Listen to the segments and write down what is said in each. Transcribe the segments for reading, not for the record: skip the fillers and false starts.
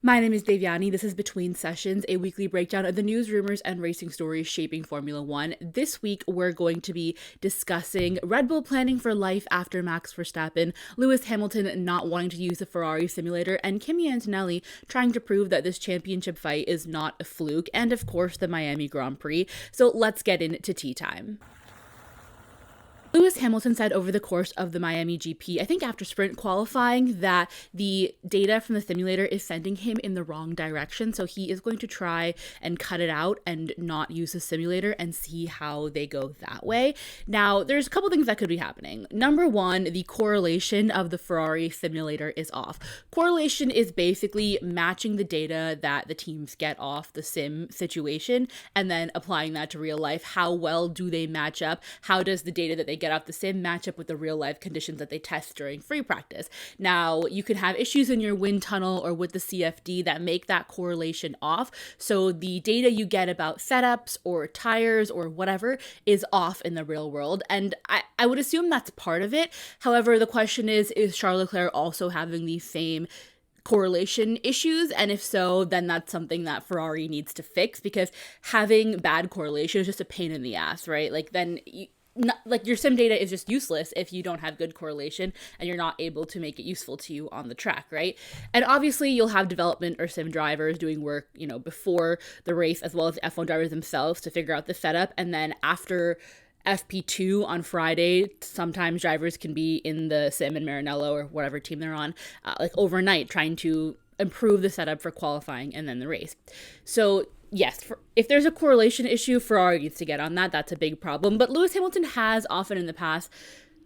My name is Devyani. This is Between Sessions, a weekly breakdown of the news, rumors, and racing stories shaping Formula One. This week, we're going to be discussing Red Bull planning for life after Max Verstappen, Lewis Hamilton not wanting to use the Ferrari simulator, and Kimi Antonelli trying to prove that this championship fight is not a fluke, and of course, the Miami Grand Prix. So let's get into tea time. Lewis Hamilton said over the course of the Miami GP, I think after sprint qualifying, that the data from the simulator is sending him in the wrong direction. So he is going to try and cut it out and not use the simulator and see how they go that way. Now, there's a couple things that could be happening. Number one, the correlation of the Ferrari simulator is off. Correlation is basically matching the data that the teams get off the sim situation and then applying that to real life. How well do they match up? How does the data that they get off the sim match up with the real life conditions that they test during free practice? Now, you can have issues in your wind tunnel or with the CFD that make that correlation off. So the data you get about setups or tires or whatever is off in the real world. And I would assume that's part of it. However, the question is Charles Leclerc also having the same correlation issues? And if so, then that's something that Ferrari needs to fix, because having bad correlation is just a pain in the ass, right? Like then your sim data is just useless if you don't have good correlation and you're not able to make it useful to you on the track, right? And obviously you'll have development or sim drivers doing work, before the race, as well as F1 drivers themselves to figure out the setup. And then after FP2 on Friday, sometimes drivers can be in the sim in Maranello or whatever team they're on, overnight trying to improve the setup for qualifying and then the race. So yes, if there's a correlation issue, Ferrari needs to get on that. That's a big problem. But Lewis Hamilton has often in the past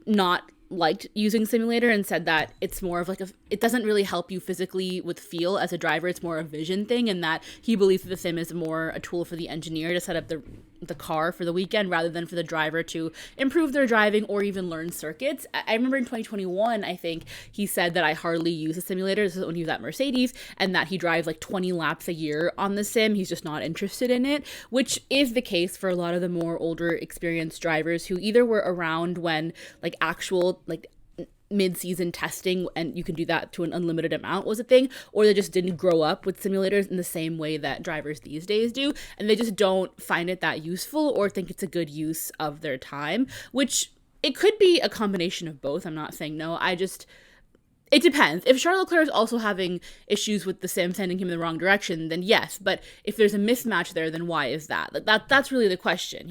not liked using simulator and said that it's more of it doesn't really help you physically with feel as a driver. It's more a vision thing, and that he believes that the sim is more a tool for the engineer to set up the car for the weekend rather than for the driver to improve their driving or even learn circuits. I remember in 2021, I think he said that I hardly use a simulator. This is when he was at Mercedes, and that he drives 20 laps a year on the sim. He's just not interested in it, which is the case for a lot of the more older experienced drivers who either were around when actual mid-season testing, and you can do that to an unlimited amount, was a thing, or they just didn't grow up with simulators in the same way that drivers these days do, and they just don't find it that useful or think it's a good use of their time, which it could be a combination of both. I'm not saying no. It depends. If Charles Leclerc is also having issues with the sim sending him in the wrong direction, then yes. But if there's a mismatch there, then why is that? That's really the question,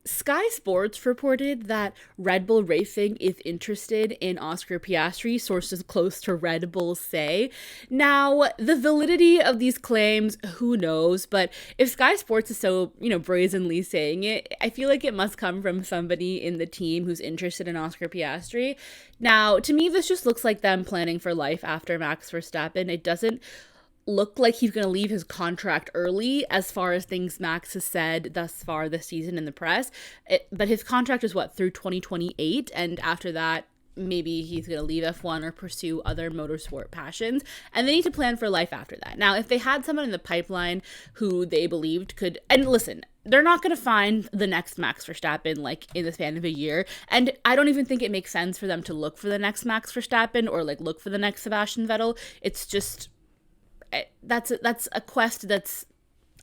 Sky Sports reported that Red Bull Racing is interested in Oscar Piastri, sources close to Red Bull say. Now, the validity of these claims, who knows? But if Sky Sports is so, brazenly saying it, I feel like it must come from somebody in the team who's interested in Oscar Piastri. Now, to me, this just looks like them planning for life after Max Verstappen. It doesn't look like he's going to leave his contract early as far as things Max has said thus far this season in the press. But his contract is through 2028, and after that, maybe he's going to leave F1 or pursue other motorsport passions, and they need to plan for life after that. Now, if they had someone in the pipeline who they believed could, and listen, they're not going to find the next Max Verstappen in the span of a year, and I don't even think it makes sense for them to look for the next Max Verstappen or look for the next Sebastian Vettel. It's just that's a quest that's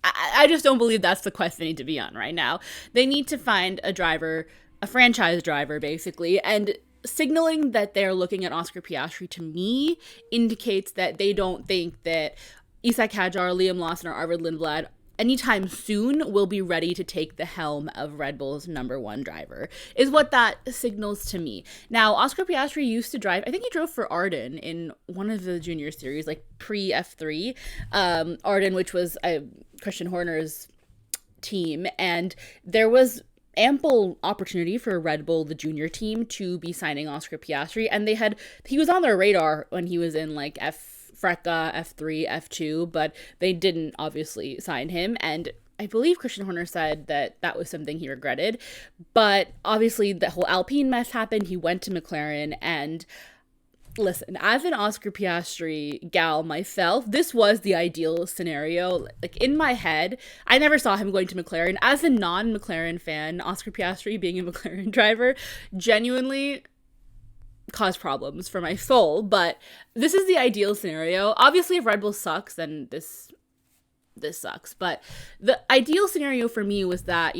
I just don't believe that's the quest they need to be on right now. They need to find a driver, a franchise driver basically, and signaling that they're looking at Oscar Piastri to me indicates that they don't think that Isak Hadjar, Liam Lawson, or Arvid Lindblad anytime soon will be ready to take the helm of Red Bull's number one driver, is what that signals to me. Now, Oscar Piastri used to drive, I think he drove for Arden in one of the junior series, pre-F3, Arden, which was Christian Horner's team, and there was ample opportunity for Red Bull, the junior team, to be signing Oscar Piastri, and he was on their radar when he was in FRECA, F3, F2, but they didn't obviously sign him. And I believe Christian Horner said that that was something he regretted. But obviously the whole Alpine mess happened. He went to McLaren, and listen, as an Oscar Piastri gal myself, this was the ideal scenario. Like, in my head, I never saw him going to McLaren. As a non-McLaren fan, Oscar Piastri being a McLaren driver genuinely caused problems for my soul, but this is the ideal scenario. Obviously, if Red Bull sucks, then this sucks. But the ideal scenario for me was that,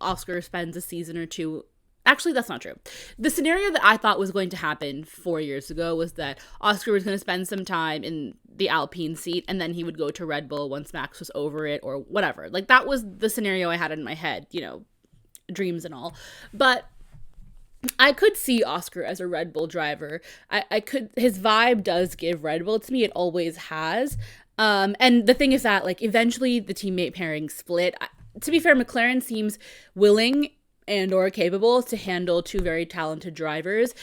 Oscar spends a season or two. Actually, that's not true. The scenario that I thought was going to happen 4 years ago was that Oscar was going to spend some time in the Alpine seat, and then he would go to Red Bull once Max was over it, or whatever. Like, that was the scenario I had in my head, dreams and all. But I could see Oscar as a Red Bull driver. His vibe does give Red Bull to me. It always has. And the thing is that, like, eventually the teammate pairing split. To be fair, McLaren seems willing and or capable to handle two very talented drivers.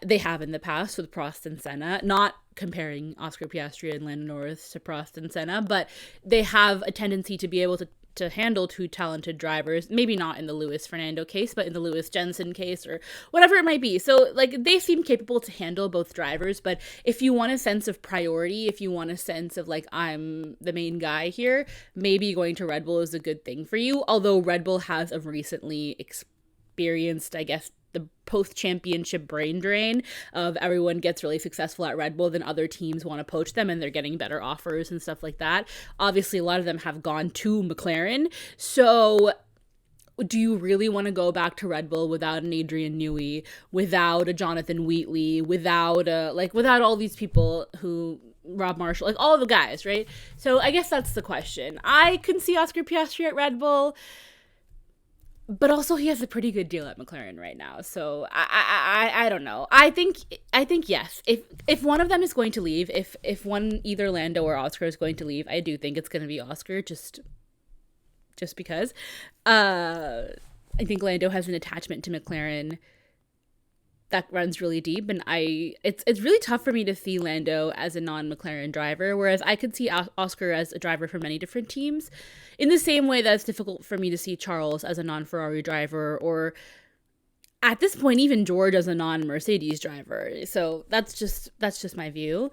They have in the past with Prost and Senna. Not comparing Oscar Piastri and Lando Norris to Prost and Senna, but they have a tendency to be able to handle two talented drivers. Maybe not in the Lewis Fernando case, but in the Lewis Jensen case, or whatever it might be. So, like, they seem capable to handle both drivers. But if you want a sense of priority, if you want a sense of, like, I'm the main guy here, maybe going to Red Bull is a good thing for you. Although Red Bull has a recently experienced, I guess, the post-championship brain drain of everyone gets really successful at Red Bull, then other teams want to poach them and they're getting better offers and stuff like that. Obviously, a lot of them have gone to McLaren. So do you really want to go back to Red Bull without an Adrian Newey, without a Jonathan Wheatley, without all these people who... Rob Marshall, like all the guys, right? So I guess that's the question. I can see Oscar Piastri at Red Bull, but also he has a pretty good deal at McLaren right now. So I don't know. I think yes. If one of them is going to leave, if one, either Lando or Oscar is going to leave, I do think it's going to be Oscar, just because. I think Lando has an attachment to McLaren that runs really deep, and it's really tough for me to see Lando as a non-McLaren driver, whereas I could see Oscar as a driver for many different teams, in the same way that it's difficult for me to see Charles as a non-Ferrari driver, or at this point even George as a non-Mercedes driver. So that's just my view.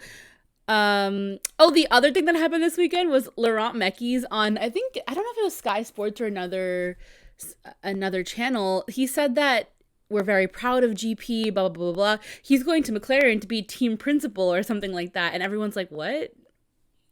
The other thing that happened this weekend was Laurent Mekies on, I don't know if it was Sky Sports or another channel. He said that we're very proud of GP, blah, blah, blah, blah. He's going to McLaren to be team principal or something like that. And everyone's like, what?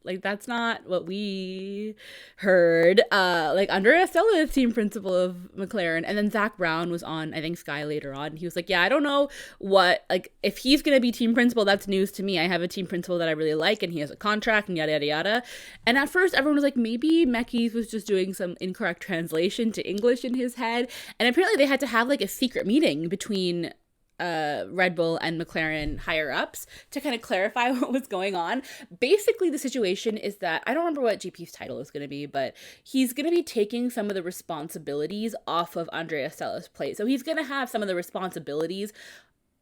Like, that's not what we heard. Andrea Stella is team principal of McLaren. And then Zach Brown was on, I think, Sky later on. He was like, yeah, I don't know what, like, if he's going to be team principal, that's news to me. I have a team principal that I really like, and he has a contract, and yada, yada, yada. And at first, everyone was like, maybe Mekies was just doing some incorrect translation to English in his head. And apparently, they had to have, like, a secret meeting between Red Bull and McLaren higher ups to kind of clarify what was going on. Basically, the situation is that I don't remember what GP's title is going to be, but he's going to be taking some of the responsibilities off of Andrea Stella's plate. So he's going to have some of the responsibilities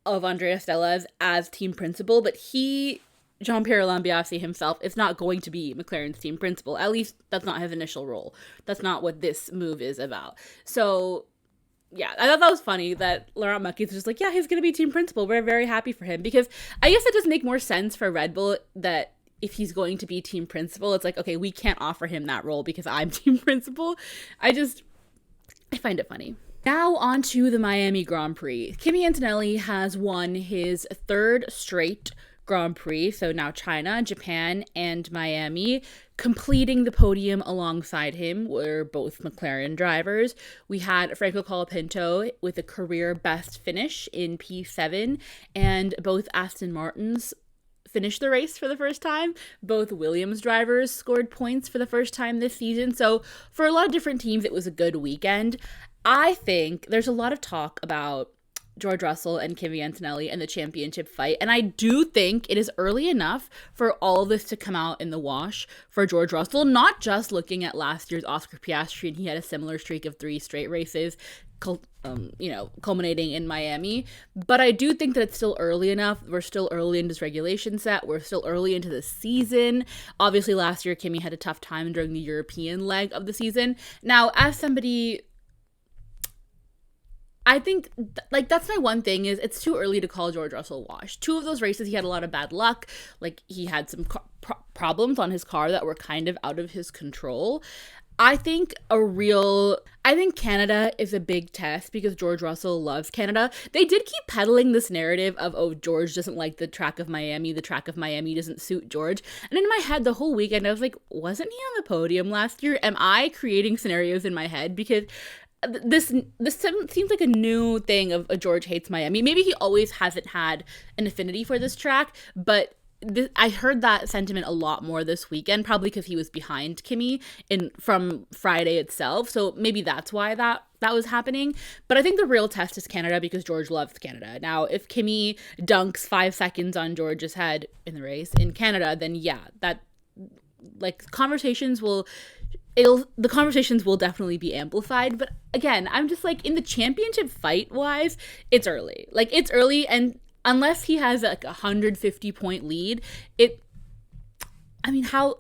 of Andrea Stella as team principal, but Jean-Pierre Lambiase himself is not going to be McLaren's team principal. At least that's not his initial role. That's not what this move is about. So yeah, I thought that was funny that Laurent Mekies was just like, yeah, he's going to be team principal. We're very happy for him, because I guess it does make more sense for Red Bull that if he's going to be team principal, it's like, okay, we can't offer him that role because I'm team principal. I find it funny. Now on to the Miami Grand Prix. Kimi Antonelli has won his third straight Grand Prix, so now China, Japan, and Miami. Completing the podium alongside him were both McLaren drivers. We had Franco Colapinto with a career best finish in P7, and both Aston Martins finished the race for the first time. Both Williams drivers scored points for the first time this season. So for a lot of different teams, it was a good weekend. I think there's a lot of talk about George Russell and Kimi Antonelli and the championship fight. And I do think it is early enough for all of this to come out in the wash for George Russell, not just looking at last year's Oscar Piastri, and he had a similar streak of 3 straight races, culminating in Miami. But I do think that it's still early enough. We're still early into this regulation set. We're still early into the season. Obviously, last year, Kimi had a tough time during the European leg of the season. Now, as somebody, I think, that's my one thing is it's too early to call George Russell washed. 2 of those races, he had a lot of bad luck. Like, he had some problems on his car that were kind of out of his control. I think Canada is a big test because George Russell loves Canada. They did keep peddling this narrative of, oh, George doesn't like the track of Miami doesn't suit George. And in my head the whole weekend I was like, wasn't he on the podium last year? Am I creating scenarios in my head? Because this seems like a new thing of a George hates Miami. Maybe he always hasn't had an affinity for this track, but I heard that sentiment a lot more this weekend, probably because he was behind Kimi from Friday itself. So maybe that's why that was happening. But I think the real test is Canada because George loves Canada. Now, if Kimi dunks 5 seconds on George's head in the race in Canada, then yeah, that the conversations will definitely be amplified. But again, I'm just like, in the championship fight wise, it's early. It's early, and unless he has a 150-point lead, how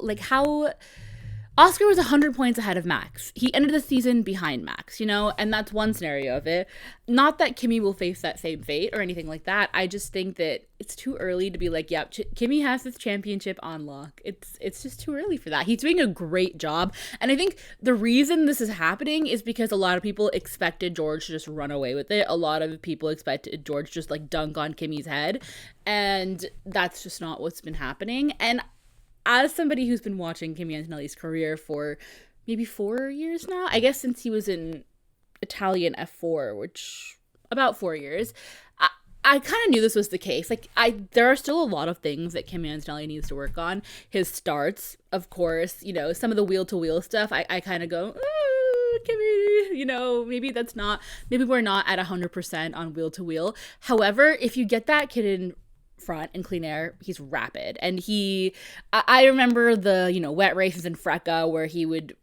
Oscar was 100 points ahead of Max. He ended the season behind Max, and that's one scenario of it. Not that Kimi will face that same fate or anything like that. I just think that it's too early to be like, yeah, Kimi has this championship on lock. It's just too early for that. He's doing a great job. And I think the reason this is happening is because a lot of people expected George to just run away with it. A lot of people expected George just dunk on Kimi's head. And that's just not what's been happening. And as somebody who's been watching Kimi Antonelli's career for maybe 4 years now, I guess since he was in Italian F4, which about 4 years, I kind of knew this was the case. There are still a lot of things that Kimi Antonelli needs to work on. His starts, of course, some of the wheel-to-wheel stuff, I kind of go, Kimi, maybe we're not at 100% on wheel-to-wheel. However, if you get that kid in front in clean air, he's rapid. And I remember the wet races in Freca where he would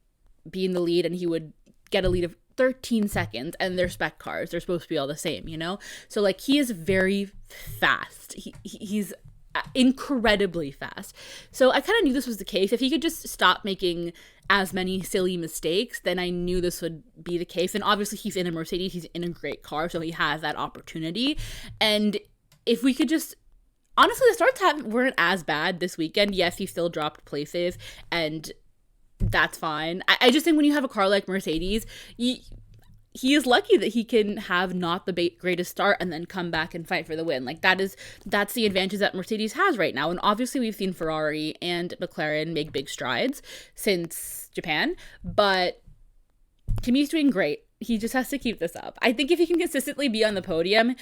be in the lead and he would get a lead of 13 seconds, and they're spec cars, they're supposed to be all the same, so he is very fast. He's incredibly fast. So I kind of knew this was the case. If he could just stop making as many silly mistakes, then I knew this would be the case. And obviously he's in a Mercedes, he's in a great car, so he has that opportunity. And if we could just, honestly, the starts weren't as bad this weekend. Yes, he still dropped places, and that's fine. I just think when you have a car like Mercedes, he is lucky that he can have not the greatest start and then come back and fight for the win. That's the advantage that Mercedes has right now. And obviously we've seen Ferrari and McLaren make big strides since Japan, but Kimi's doing great. He just has to keep this up. I think if he can consistently be on the podium,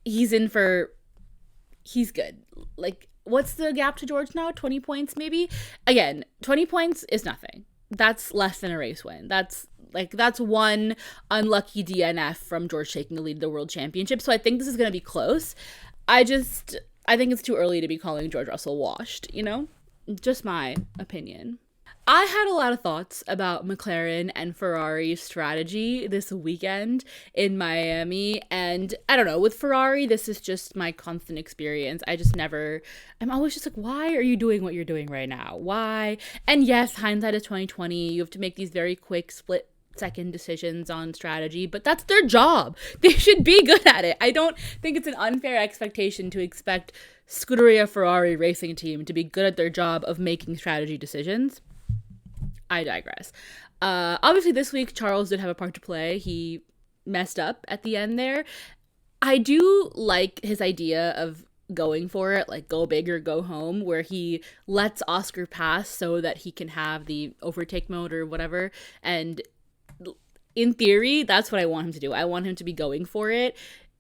he's good. What's the gap to George now? 20 points maybe? Again, 20 points is nothing. That's less than a race win. That's one unlucky DNF from George taking the lead of the World Championship. So I think this is going to be close. I think it's too early to be calling George Russell washed, Just my opinion. I had a lot of thoughts about McLaren and Ferrari's strategy this weekend in Miami, and I don't know, with Ferrari, this is just my constant experience. I'm always just like, why are you doing what you're doing right now? Why? And yes, hindsight is 2020. You have to make these very quick split-second decisions on strategy, but that's their job. They should be good at it. I don't think it's an unfair expectation to expect Scuderia Ferrari racing team to be good at their job of making strategy decisions. I digress. Obviously this week Charles did have a part to play. He messed up at the end there. I do like his idea of going for it, go big or go home, where he lets Oscar pass so that he can have the overtake mode or whatever. And in theory, that's what I want him to do. I want him to be going for it.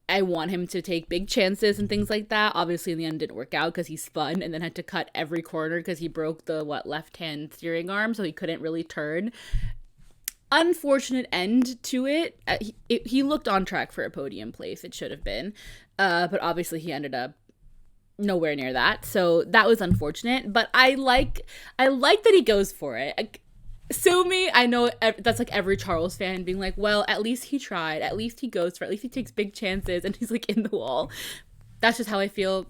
I want him to take big chances and things like that. Obviously, in the end, it didn't work out because he spun and then had to cut every corner because he broke the left-hand steering arm, so he couldn't really turn. unfortunate end to it. He looked on track for a podium place. It should have been. But obviously he ended up nowhere near that. So that was unfortunate. But I like that he goes for it. Sue me, I know that's like every Charles fan being like, well, at least he tried. At least he goes for it. At least he takes big chances and he's like in the wall. That's just how I feel.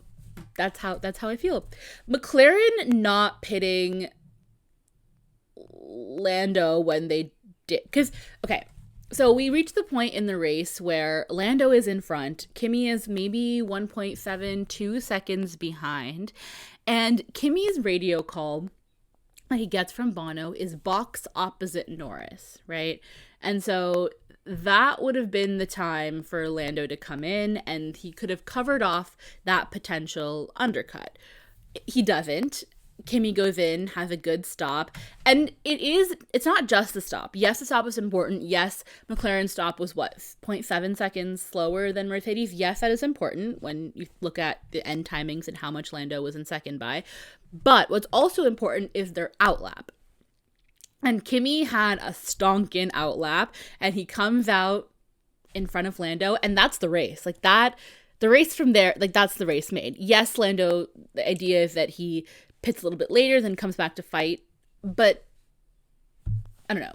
That's how I feel. McLaren not pitting Lando when they did, because okay, so we reached the point in the race where Lando is in front, Kimi is maybe 1.72 seconds behind, and Kimi's radio call that he gets from Bono is box opposite Norris, right? And so that would have been the time for Lando to come in, and he could have covered off that potential undercut. He doesn't. Kimi goes in, has a good stop, and it's not just the stop. Yes, the stop was important. Yes, McLaren's stop was 0.7 seconds slower than Mercedes. Yes, that is important when you look at the end timings and how much Lando was in second by. But what's also important is their outlap. And Kimi had a stonking outlap, and he comes out in front of Lando, and that's the race. Like that, the race from there, like that's the race made. Yes, Lando, the idea is that he pits a little bit later, then comes back to fight. But I don't know.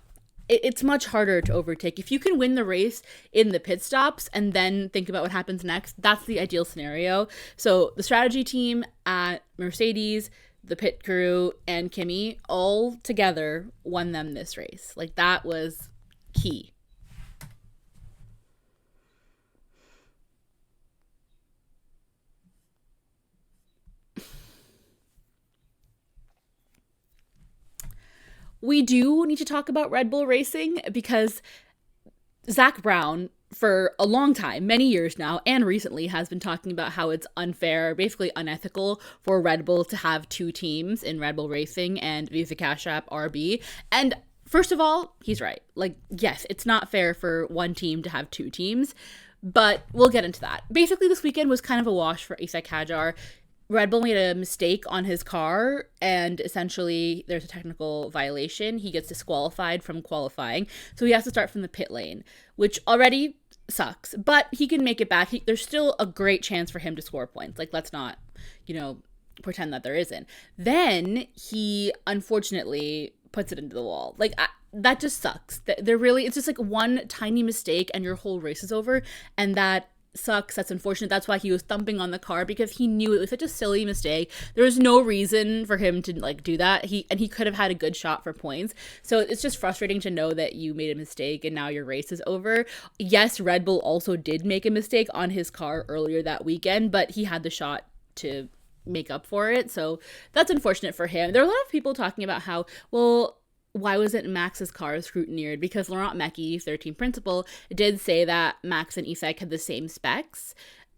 It's much harder to overtake. If you can win the race in the pit stops and then think about what happens next, that's the ideal scenario. So the strategy team at Mercedes, the pit crew, and Kimi all together won them this race. Like that was key. We do need to talk about Red Bull Racing because Zach Brown, for a long time, many years now, and recently has been talking about how it's unfair, basically unethical for Red Bull to have two teams in Red Bull Racing and Visa Cash App RB. And first of all, he's right. Like, yes, it's not fair for one team to have two teams, but we'll get into that. Basically, this weekend was kind of a wash for Isak Hadjar. Red Bull made a mistake on his car, and essentially there's a technical violation. He gets disqualified from qualifying, so he has to start from the pit lane, which already sucks, but he can make it back. There's still a great chance for him to score points. Like, let's not, pretend that there isn't. Then he, unfortunately, puts it into the wall. Like, that just sucks. It's just like one tiny mistake and your whole race is over, and that sucks. That's unfortunate. That's why he was thumping on the car, because he knew it was such a silly mistake. There was no reason for him to do that. He could have had a good shot for points. So it's just frustrating to know that you made a mistake and now your race is over. Yes, Red Bull also did make a mistake on his car earlier that weekend, but he had the shot to make up for it. So that's unfortunate for him. There are a lot of people talking about how, well, why wasn't Max's car scrutineered? Because Laurent Mecky, their team principal, did say that Max and Isak had the same specs.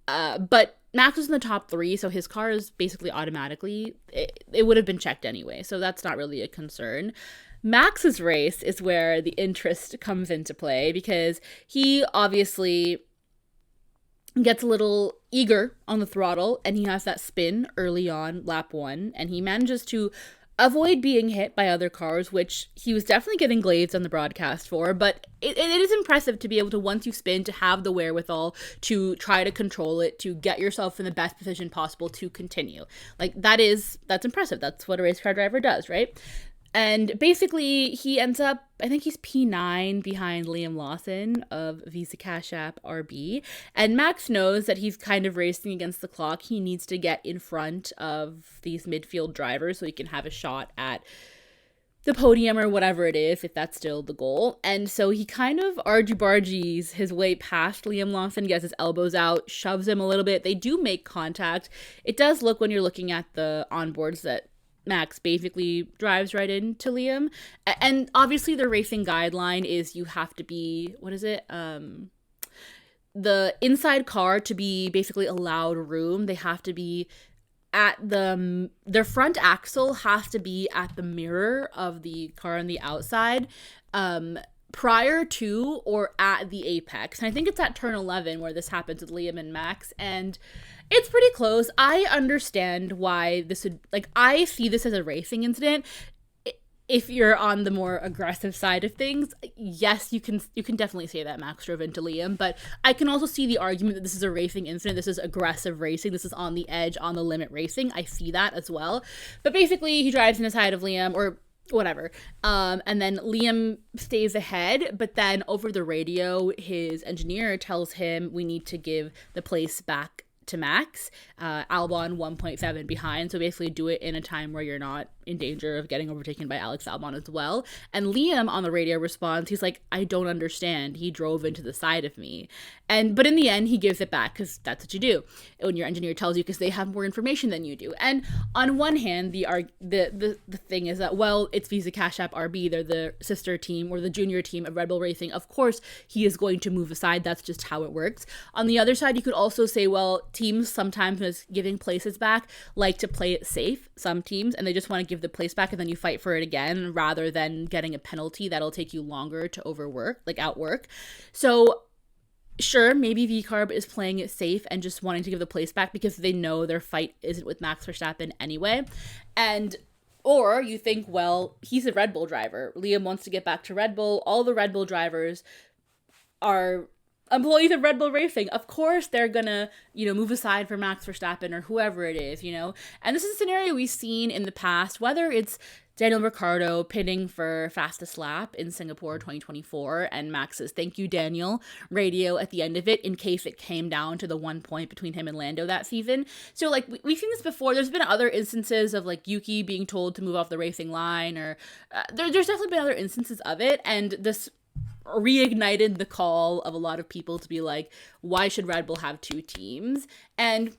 But Max was in the top 3, so his car is basically automatically, it would have been checked anyway. So that's not really a concern. Max's race is where the interest comes into play, because he obviously gets a little eager on the throttle, and he has that spin early on lap 1, and he manages to avoid being hit by other cars, which he was definitely getting glazed on the broadcast for, but it is impressive to be able to, once you spin, to have the wherewithal to try to control it, to get yourself in the best position possible to continue. Like, that's impressive. That's what a race car driver does, right? And basically, he ends up, I think he's P9 behind Liam Lawson of Visa Cash App RB. And Max knows that he's kind of racing against the clock. He needs to get in front of these midfield drivers so he can have a shot at the podium or whatever it is, if that's still the goal. And so he kind of argy-bargies his way past Liam Lawson, gets his elbows out, shoves him a little bit. They do make contact. It does look, when you're looking at the onboards, that Max basically drives right into Liam. And obviously the racing guideline is you have to be, the inside car to be basically allowed room. They have to be at their front axle has to be at the mirror of the car on the outside, prior to or at the apex. And I think it's at turn 11 where this happens with Liam and Max, and it's pretty close. I understand why this would, I see this as a racing incident. if you're on the more aggressive side of things, yes, you can definitely say that Max drove into Liam, but I can also see the argument that this is a racing incident. This is aggressive racing. This is on the edge, on the limit racing. I see that as well. But basically, he drives in the side of Liam, or whatever. And then Liam stays ahead, but then over the radio, his engineer tells him we need to give the place back to Max. Albon 1.7 behind, so basically do it in a time where you're not in danger of getting overtaken by Alex Albon as well. And Liam on the radio responds, he's like, I don't understand, he drove into the side of me. But in the end he gives it back, because that's what you do when your engineer tells you, because they have more information than you do. And on one hand, the thing is that, well, it's Visa Cash App RB, they're the sister team or the junior team of Red Bull Racing, of course he is going to move aside, that's just how it works. On the other side, you could also say, well, teams sometimes when it's giving places back like to play it safe, some teams, and they just want to give the place back and then you fight for it again rather than getting a penalty that'll take you longer to outwork. So sure, maybe VCarb is playing it safe and just wanting to give the place back because they know their fight isn't with Max Verstappen anyway. Or you think, well, he's a Red Bull driver. Liam wants to get back to Red Bull. All the Red Bull drivers are employees of Red Bull Racing. Of course they're gonna, move aside for Max Verstappen or whoever it is, And this is a scenario we've seen in the past, whether it's Daniel Ricciardo pitting for fastest lap in Singapore 2024 and Max's "thank you, Daniel" radio at the end of it in case it came down to the 1 point between him and Lando that season. So we've seen this before. There's been other instances of Yuki being told to move off the racing line, or there's definitely been other instances of it, and this reignited the call of a lot of people to be like, why should Red Bull have two teams? And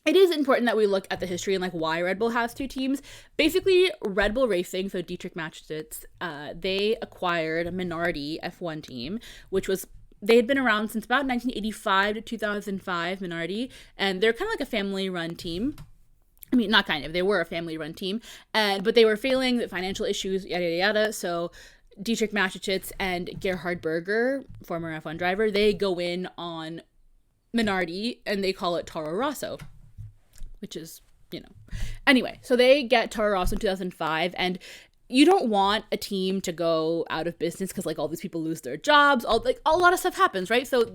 it is important that we look at the history and why Red Bull has two teams. Basically, Red Bull Racing, so Dietrich Mateschitz, they acquired a Minardi F1 team, they had been around since about 1985 to 2005, Minardi, and they're kind of like a family-run team. I mean, not kind of, they were a family-run team, but they were failing, the financial issues, yada, yada, yada, so Dietrich Mateschitz and Gerhard Berger, former F1 driver, they go in on Minardi and they call it Toro Rosso, which is, Anyway, so they get Toro Rosso in 2005, and you don't want a team to go out of business because all these people lose their jobs, a lot of stuff happens, right? So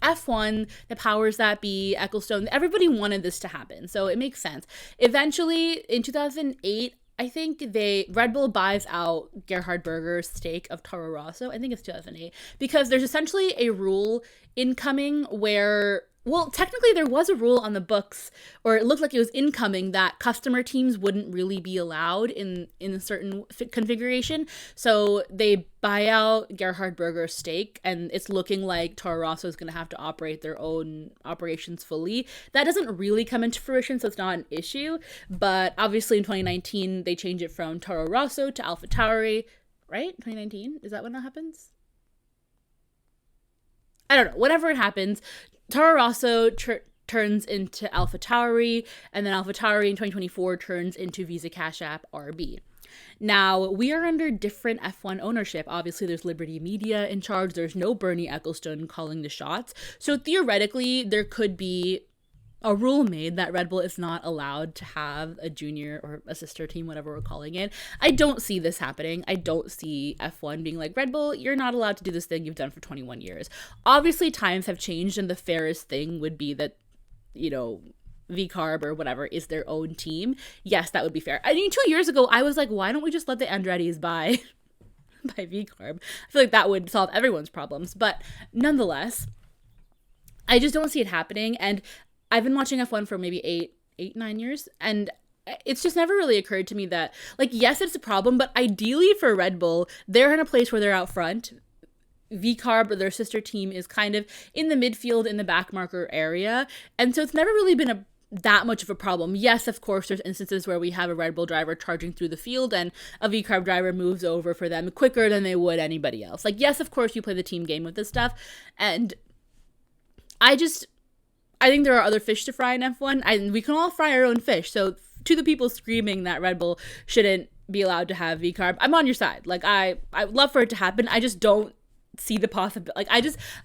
F1, the powers that be, Ecclestone, everybody wanted this to happen, so it makes sense. Eventually, in 2008, I think Red Bull buys out Gerhard Berger's stake of Toro Rosso. I think it's 2008, because there's essentially a rule incoming where, well, technically there was a rule on the books, or it looked like it was incoming, that customer teams wouldn't really be allowed in a certain configuration. So they buy out Gerhard Berger's stake, and it's looking like Toro Rosso is going to have to operate their own operations fully. That doesn't really come into fruition, so it's not an issue. But obviously in 2019, they change it from Toro Rosso to AlphaTauri, right? 2019? Is that when that happens? I don't know. Whenever it happens, Toro Rosso turns into AlphaTauri, and then AlphaTauri in 2024 turns into Visa Cash App RB. Now, we are under different F1 ownership. Obviously, there's Liberty Media in charge. There's no Bernie Ecclestone calling the shots. So theoretically, there could be a rule made that Red Bull is not allowed to have a junior or a sister team, whatever we're calling it. I don't see this happening. I don't see F1 being like, Red Bull, you're not allowed to do this thing you've done for 21 years. Obviously, times have changed, and the fairest thing would be that, VCarb or whatever is their own team. Yes, that would be fair. I mean, 2 years ago, I was like, why don't we just let the Andrettis buy VCarb? I feel like that would solve everyone's problems. But nonetheless, I just don't see it happening. And I've been watching F1 for maybe 9 years, and it's just never really occurred to me that, yes, it's a problem, but ideally for Red Bull, they're in a place where they're out front. VCarb, or their sister team, is kind of in the midfield, in the back marker area, and so it's never really been that much of a problem. Yes, of course, there's instances where we have a Red Bull driver charging through the field and a VCarb driver moves over for them quicker than they would anybody else. Yes, of course, you play the team game with this stuff, and I think there are other fish to fry in F1, and we can all fry our own fish. So to the people screaming that Red Bull shouldn't be allowed to have VCarb, I'm on your side. I would love for it to happen. I just don't see the possibility.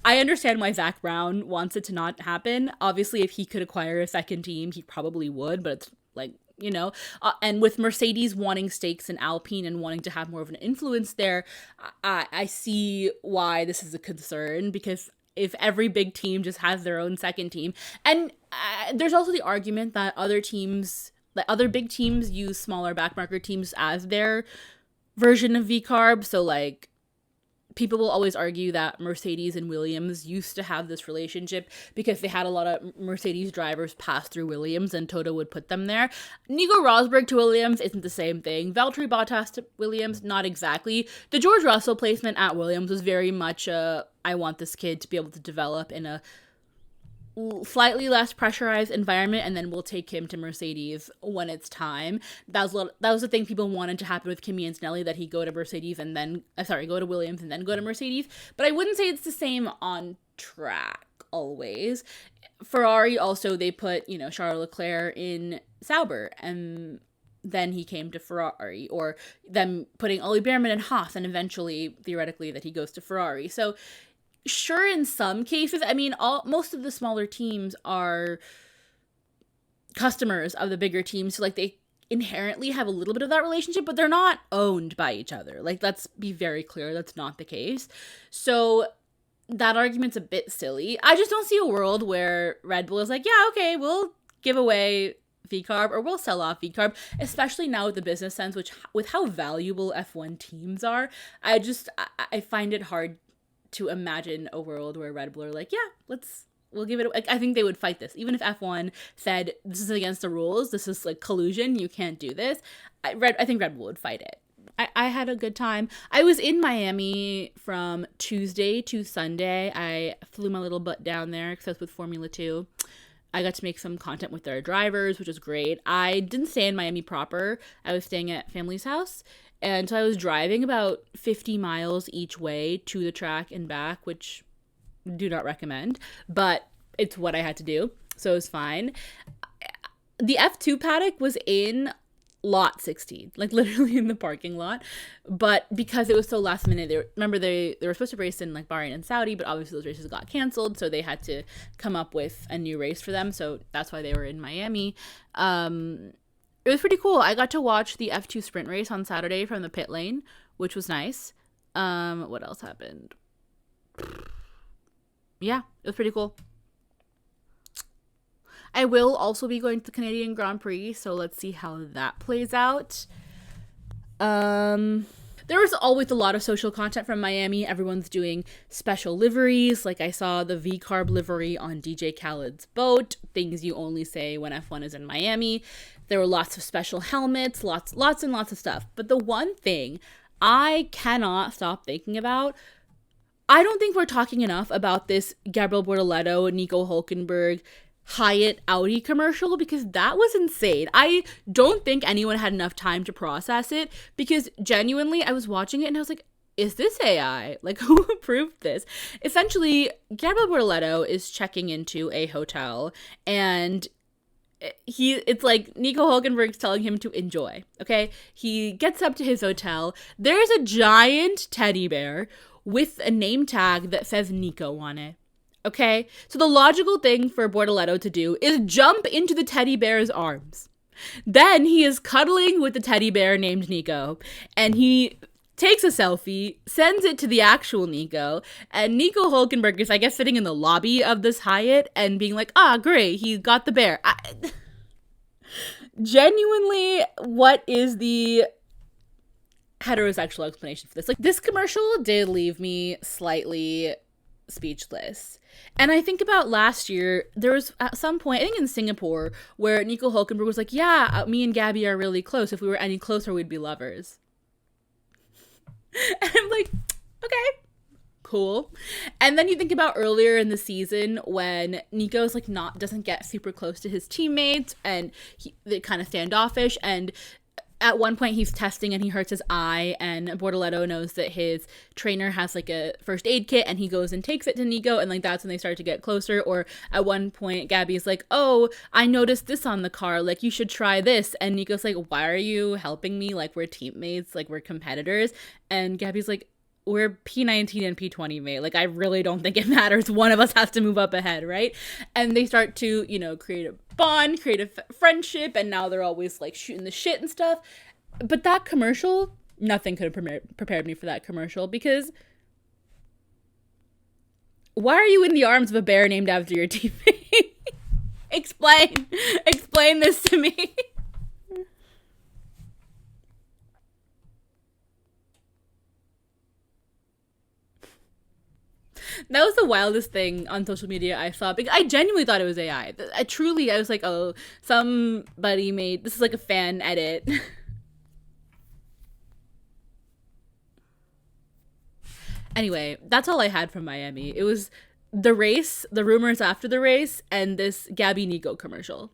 I understand why Zach Brown wants it to not happen. Obviously, if he could acquire a second team, he probably would, but it's And with Mercedes wanting stakes in Alpine and wanting to have more of an influence there, I see why this is a concern, because if every big team just has their own second team, and there's also the argument that other big teams use smaller backmarker teams as their version of VCARB. So like, people will always argue that Mercedes and Williams used to have this relationship because they had a lot of Mercedes drivers pass through Williams and Toto would put them there. Nico Rosberg to Williams isn't the same thing. Valtteri Bottas to Williams, not exactly. The George Russell placement at Williams was very much I want this kid to be able to develop in a slightly less pressurized environment, and then we'll take him to Mercedes when it's time. That was the thing people wanted to happen with Kimi Antonelli, that he go to Mercedes and then go to Williams and then go to Mercedes. But I wouldn't say it's the same on track always. Ferrari also, they put Charles Leclerc in Sauber, and then he came to Ferrari, or them putting Oli Behrman in Haas, and eventually theoretically that he goes to Ferrari. So sure, in some cases, I mean, most of the smaller teams are customers of the bigger teams, so like they inherently have a little bit of that relationship, but they're not owned by each other. Like, let's be very clear, that's not the case. So that argument's a bit silly. I just don't see a world where Red Bull is like, yeah, okay, we'll give away VCARB, or we'll sell off VCARB, especially now with the business sense, which with how valuable F1 teams are. I find it hard to imagine a world where Red Bull are like, yeah, we'll give it. I think they would fight this, even if F1 said this is against the rules, this is like collusion, you can't do this. I think Red Bull would fight it. I had a good time. I was in Miami from Tuesday to Sunday. I flew my little butt down there because I was with Formula 2. I got to make some content with their drivers, which was great. I didn't stay in Miami proper. I was staying at family's house. And so I was driving about 50 miles each way to the track and back, which do not recommend, but it's what I had to do. So it was fine. The F2 paddock was in lot 16, like literally in the parking lot. But because it was so last minute, they were supposed to race in like Bahrain and Saudi, but obviously those races got canceled. So they had to come up with a new race for them. So that's why they were in Miami. It was pretty cool. I got to watch the F2 sprint race on Saturday from the pit lane, which was nice. What else happened? Yeah, it was pretty cool. I will also be going to the Canadian Grand Prix, so let's see how that plays out. There was always a lot of social content from Miami. Everyone's doing special liveries. Like, I saw the VCARB livery on DJ Khaled's boat. Things you only say when F1 is in Miami. There were lots of special helmets, lots and lots of stuff. But the one thing I cannot stop thinking about, I don't think we're talking enough about this Gabriel Bortoleto, Nico Hülkenberg, Hyatt Audi commercial, because that was insane. I don't think anyone had enough time to process it, because genuinely I was watching it and I was like, is this AI? Like, who approved this? Essentially, Gabriel Bortoleto is checking into a hotel, and it's like Nico Hülkenberg's telling him to enjoy, okay? He gets up to his hotel. There's a giant teddy bear with a name tag that says Nico on it. Okay, so the logical thing for Bortoleto to do is jump into the teddy bear's arms. Then he is cuddling with the teddy bear named Nico, and he takes a selfie, sends it to the actual Nico, and Nico Hülkenberg is, I guess, sitting in the lobby of this Hyatt and being like, great, he got the bear. Genuinely, what is the heterosexual explanation for this? Like, this commercial did leave me slightly speechless. And I think about last year, there was at some point, I think in Singapore, where Nico Hülkenberg was like, yeah, me and Gabby are really close. If we were any closer, we'd be lovers. And I'm like, okay, cool. And then you think about earlier in the season when Nico's like doesn't get super close to his teammates, and they're kind of standoffish, and at one point he's testing and he hurts his eye, and Bortoleto knows that his trainer has like a first aid kit, and he goes and takes it to Nico, and like that's when they start to get closer. Or at one point Gabby's like, oh, I noticed this on the car, like you should try this, and Nico's like, why are you helping me? Like, we're teammates, like we're competitors. And Gabby's like, we're P19 and P20, mate. Like, I really don't think it matters. One of us has to move up ahead, right? And they start to, create a bond, create a friendship, and now they're always like shooting the shit and stuff. But that commercial, nothing could have prepared me for that commercial, because why are you in the arms of a bear named after your teammate? Explain this to me. That was the wildest thing on social media I saw, because I genuinely thought it was AI. I was like, oh, somebody made, this is like a fan edit. Anyway, that's all I had from Miami. It was the race, the rumors after the race, and this Gabby Nico commercial.